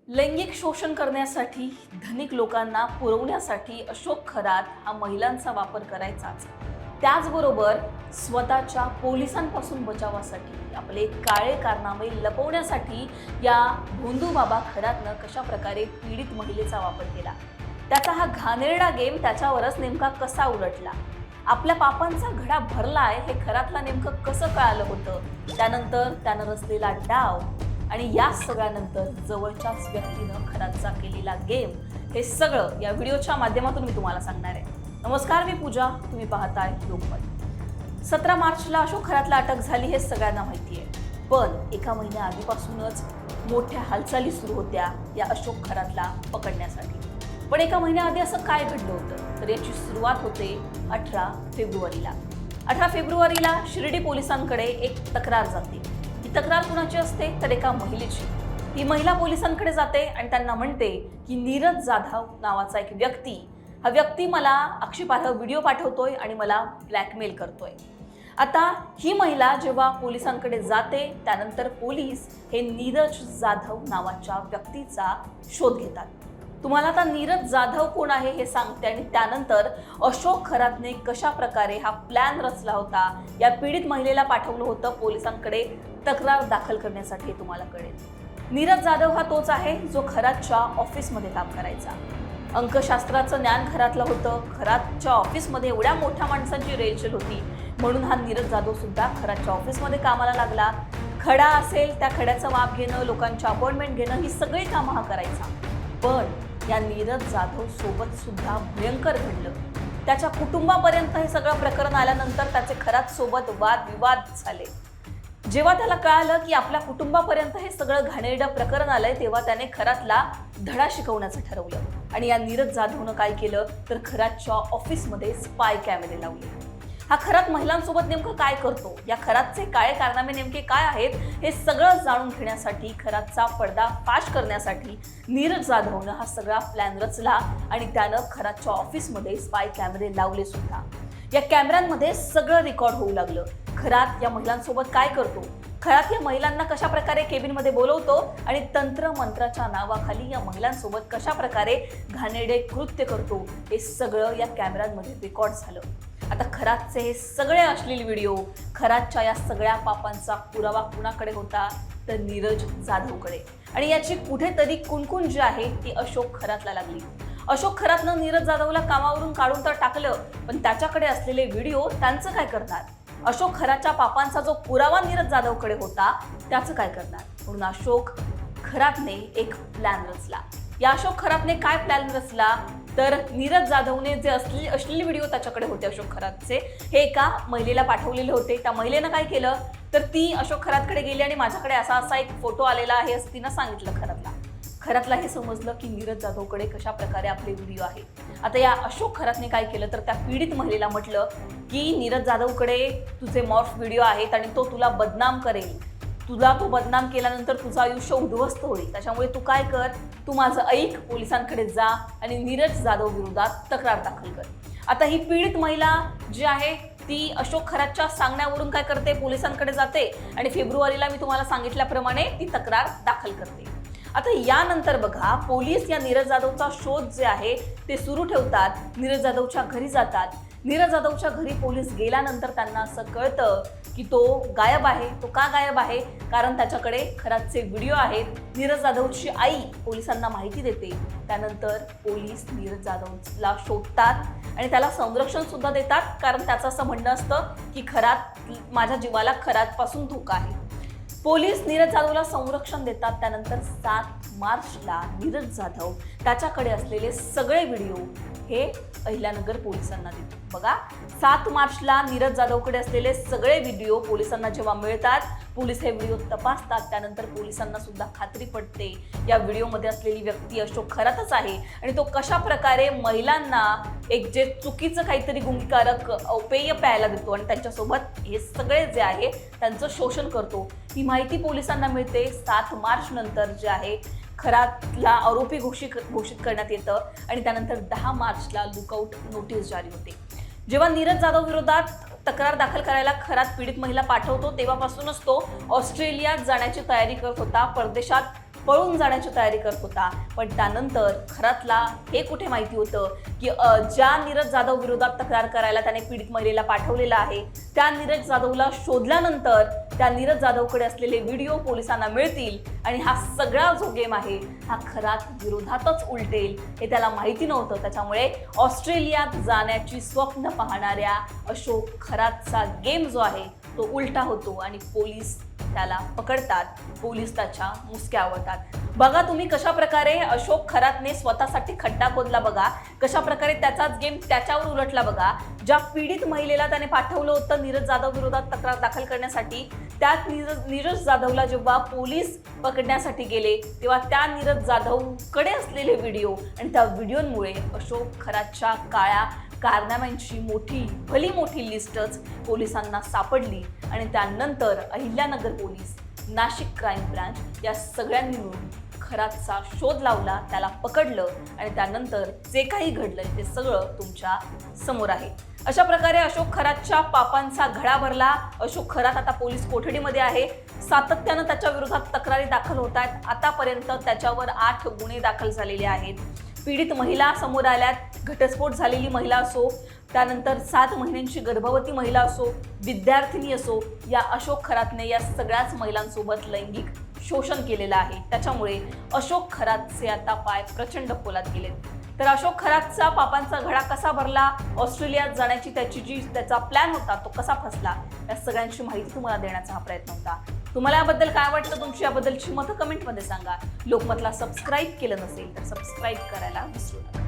लैंगिक शोषण करण्यासाठी धनिक लोकांना पुरवण्यासाठी अशोक खरात हा महिलांचा वापर करायचाच. त्याचबरोबर स्वतःच्या पोलिसांपासून बचावासाठी आपले काळे कारनामे लपवण्यासाठी या भोंदू बाबा खरातनं कशा प्रकारे पीडित महिलेचा वापर केला, त्याचा हा घाणेरडा गेम त्याच्यावरच नेमका कसा उलटला, आपल्या पापांचा घडा भरलाय हे खरातला नेमकं कसं कळालं होतं, त्यानंतर त्यानं रचलेला डाव आणि या सगळ्यानंतर जवळच्याच व्यक्तीनं खरातचा केलेला गेम, हे सगळं या व्हिडिओच्या माध्यमातून मी तुम्हाला सांगणार आहे. नमस्कार, मी पूजा, तुम्ही पाहताय लोकमत. 17 मार्चला अशोक खरातला अटक झाली हे सगळ्यांना माहिती आहे, पण एका महिन्या आधीपासूनच मोठ्या हालचाली सुरू होत्या या अशोक खरातला पकडण्यासाठी. पण एका महिन्याआधी असं काय घडलं होतं, तर याची सुरुवात होते 18 फेब्रुवारीला. 18 फेब्रुवारीला शिर्डी पोलिसांकडे एक तक्रार जाते. ही तक्रार कुणाची असते, तर एका महिलेची. ही महिला पोलिसांकडे जाते आणि त्यांना म्हणते की नीरज जाधव नावाचा एक व्यक्ती मला आक्षेपार्ह व्हिडिओ पाठवतोय आणि मला ब्लॅकमेल करतोय. आता ही महिला जेव्हा पोलिसांकडे जाते, त्यानंतर पोलीस हे नीरज जाधव नावाच्या व्यक्तीचा शोध घेतात. तुम्हाला आता नीरज जाधव कोण आहे हे सांगते आणि त्यानंतर अशोक खरातने कशा प्रकारे हा प्लॅन रचला होता, या पीडित महिलेला पाठवलं होतं पोलिसांकडे तक्रार दाखल करण्यासाठी, तुम्हाला कळेल. नीरज जाधव हा तोच आहे जो खरातच्या ऑफिसमध्ये काम करायचा. अंकशास्त्राचं ज्ञान खरातलं होतं. खरातच्या ऑफिसमध्ये एवढ्या मोठ्या माणसांची रेलचेल होती, म्हणून हा नीरज जाधव सुद्धा खरातच्या ऑफिसमध्ये कामाला लागला. खडा असेल त्या खड्याचं माप घेणं, लोकांच्या अपॉइंटमेंट घेणं, ही सगळी कामं हा करायचा. पण या नीरज जाधव सोबत सुद्धा भयंकर घडलं. त्याच्या कुटुंबापर्यंत हे सगळं प्रकरण आल्यानंतर त्याचे खरात सोबत वादविवाद झाले. जेव्हा त्याला कळालं की आपल्या कुटुंबापर्यंत हे सगळं घाणेरडं प्रकरण आलंय, तेव्हा त्याने खरातला धडा शिकवण्याचं ठरवलं आणि या नीरज जाधवनं काय केलं, तर खरातच्या ऑफिसमध्ये स्पाय कॅमेरे लावले. हा खरात महिलांसोबत नेमकं काय करतो, या खरातचे काळे कारनामे नेमके काय आहेत, हे सगळं जाणून घेण्यासाठी, खरातचा पडदा फाश करण्यासाठी नीरज जाधवनं हा सगळा प्लॅन रचला आणि त्यानं खरातच्या ऑफिसमध्ये स्पाय कॅमेरे लावले सुद्धा. या कॅमेऱ्यांमध्ये सगळं रेकॉर्ड होऊ लागलं. खरात या महिलांसोबत काय करतो, खरात या महिलांना कशा प्रकारे केबिनमध्ये बोलवतो आणि तंत्र मंत्राच्या नावाखाली या महिलांसोबत कशा प्रकारे घाणेरडे कृत्य करतो, हे सगळं या कॅमेऱ्यांमध्ये रेकॉर्ड झालं. आता खरातचे हे सगळे अश्लील व्हिडिओ, खरातच्या या सगळ्या पापांचा पुरावा कुणाकडे होता, तर नीरज जाधवकडे. आणि याची कुठेतरी कुणकुण जी आहे ती अशोक खरातला लागली. अशोक खरातनं नीरज जाधवला कामावरून काढून तर टाकलं, पण त्याच्याकडे असलेले व्हिडिओ त्यांचं काय करणार? अशोक खरातच्या पापांचा जो पुरावा नीरज जाधवकडे होता, त्याचं काय करणार? म्हणून अशोक खरातने एक प्लॅन रचला. या अशोक खरातने काय प्लॅन रचला, तर नीरज जाधवने जे अश्लील व्हिडिओ त्याच्याकडे होते अशोक खरातचे, हे एका महिलेला पाठवलेले होते. त्या महिलेनं काय केलं, तर ती अशोक खरातकडे गेली आणि माझ्याकडे असा एक फोटो आलेला आहे असं तिनं सांगितलं खरातला. खरातला हे समजलं की नीरज जाधवकडे कशा प्रकारे आपले व्हिडिओ आहे. आता या अशोक खरातने काय केलं, तर त्या पीडित महिलेला म्हटलं की नीरज जाधवकडे तुझे मॉर्फ व्हिडिओ आहेत आणि तो तुला बदनाम करेल, तुला तो बदनाम केल्यानंतर तुझं आयुष्य उद्ध्वस्त होईल. त्याच्यामुळे तू काय कर, तू माझं ऐक, पोलिसांकडे जा आणि नीरज जाधव विरोधात तक्रार दाखल कर. आता ही पीडित महिला जी आहे ती अशोक खरातच्या सांगण्यावरून काय करते, पोलिसांकडे जाते आणि फेब्रुवारीला मी तुम्हाला सांगितल्याप्रमाणे ती तक्रार दाखल करते. आता यानंतर बघा, पोलीस या नीरज जाधवचा शोध जे आहे ते सुरू ठेवतात. नीरज जाधवच्या घरी जातात. नीरज जाधवच्या घरी पोलीस गेल्यानंतर त्यांना असं कळतं की तो गायब आहे. तो का गायब आहे, कारण त्याच्याकडे खरातचे व्हिडिओ आहेत. नीरज जाधवची आई पोलिसांना माहिती देते. त्यानंतर पोलीस नीरज जाधवला शोधतात आणि त्याला संरक्षण सुद्धा देतात, कारण त्याचं असं म्हणणं असतं की खरात, माझ्या जीवाला खरातपासून धोका आहे. पोलीस नीरज जाधवला संरक्षण देतात. त्यानंतर 7 मार्चला नीरज जाधव त्याच्याकडे असलेले सगळे व्हिडिओ हे अहिल्यानगर पोलिसांना देतो. बघा, 7 मार्चला नीरज जाधवकडे असलेले सगळे व्हिडिओ पोलिसांना जेव्हा मिळतात, पोलीस हे व्हिडिओ तपासतात. त्यानंतर पोलिसांना सुद्धा खात्री पडते या व्हिडिओमध्ये असलेली व्यक्ती अशोक खरातच आहे आणि तो कशा प्रकारे महिलांना एक जे चुकीचं काहीतरी गुंगीकारक पेय प्यायला देतो आणि त्यांच्यासोबत हे सगळे जे आहे त्यांचं शोषण करतो. ही माहिती पोलिसांना मिळते. 7 मार्च नंतर जे आहे खरातला आरोपी घोषित करण्यात येतं आणि त्यानंतर 10 मार्चला लुकआउट नोटीस जारी होते. जेव्हा नीरज जाधव विरोधात तक्रार दाखल करायला खरात पीडित महिला पाठवतो, तेव्हापासूनच तो ऑस्ट्रेलियात जाण्याची तयारी करत होता. परदेशात पळून जाण्याची तयारी करत होता. पण त्यानंतर खरातला हे कुठे माहिती होतं की ज्या नीरज जाधव विरोधात तक्रार करायला त्याने पीडित महिलेला पाठवलेला आहे, त्या नीरज जाधवला शोधल्यानंतर त्या नीरज जाधवकडे असलेले व्हिडिओ पोलिसांना मिळतील आणि हा सगळा जो गेम आहे हा खरात विरोधातच उलटेल हे त्याला माहिती नव्हतं. त्याच्यामुळे ऑस्ट्रेलियात जाण्याची स्वप्न पाहणाऱ्या अशोक खरातचा गेम जो आहे तो उलटा होतो आणि पोलीस त्याला पकडतात, पोलीस त्याच्या मुसक्या आवळतात. बघा तुम्ही कशा प्रकारे अशोक खरातने स्वतःसाठी खड्डा खोदला बघा, कशा प्रकारे त्याचाच गेम त्याच्यावर उलटला बघा. ज्या पीडित महिलेला त्याने पाठवलं होतं नीरज जाधव विरोधात तक्रार दाखल करण्यासाठी, त्यात नीरज जाधवला जेव्हा पोलीस पकडण्यासाठी गेले तेव्हा त्या नीरज जाधवकडे असलेले व्हिडिओ आणि त्या व्हिडिओमुळे अशोक खरातच्या काळ्या कारनाम्यांची भली मोठी लिस्टच पोलिसांना सापडली आणि त्यानंतर Ahilyanagar police, Nashik crime branch या सगळ्यांनी मिळून खरातचा शोध लावला, त्याला पकडलं आणि त्यानंतर जे काही घडलं ते सगळं तुमच्या समोर आहे. अशा प्रकारे अशोक खरातच्या पापांचा घडा भरला. अशोक खरात आता पोलीस कोठडीमध्ये आहे. सातत्यानं त्याच्या विरोधात तक्रारी दाखल होत आहेत. आतापर्यंत त्याच्यावर 8 गुन्हे दाखल झालेले आहेत. पीडित महिला समोर आल्यात. घटस्फोट झालेली महिला असो, त्यानंतर 7 महिन्यांची गर्भवती महिला असो, विद्यार्थिनी असो, या अशोक खरातने या सगळ्याच महिलांसोबत लैंगिक शोषण केलेलं आहे. त्याच्यामुळे अशोक खरातचे आता पाय प्रचंड खोलात गेलेत. तर अशोक खरातचा पापांचा घडा कसा भरला, ऑस्ट्रेलियात जाण्याची त्याचा प्लॅन होता तो कसा फसला, या सगळ्यांची माहिती तुम्हाला देण्याचा हा प्रयत्न होता. तुम्हाला याबद्दल काय वाटतं, तुमची याबद्दलची मतं कमेंटमध्ये सांगा. लोकमतला सबस्क्राईब केलं नसेल तर सबस्क्राईब करायला विसरू नका.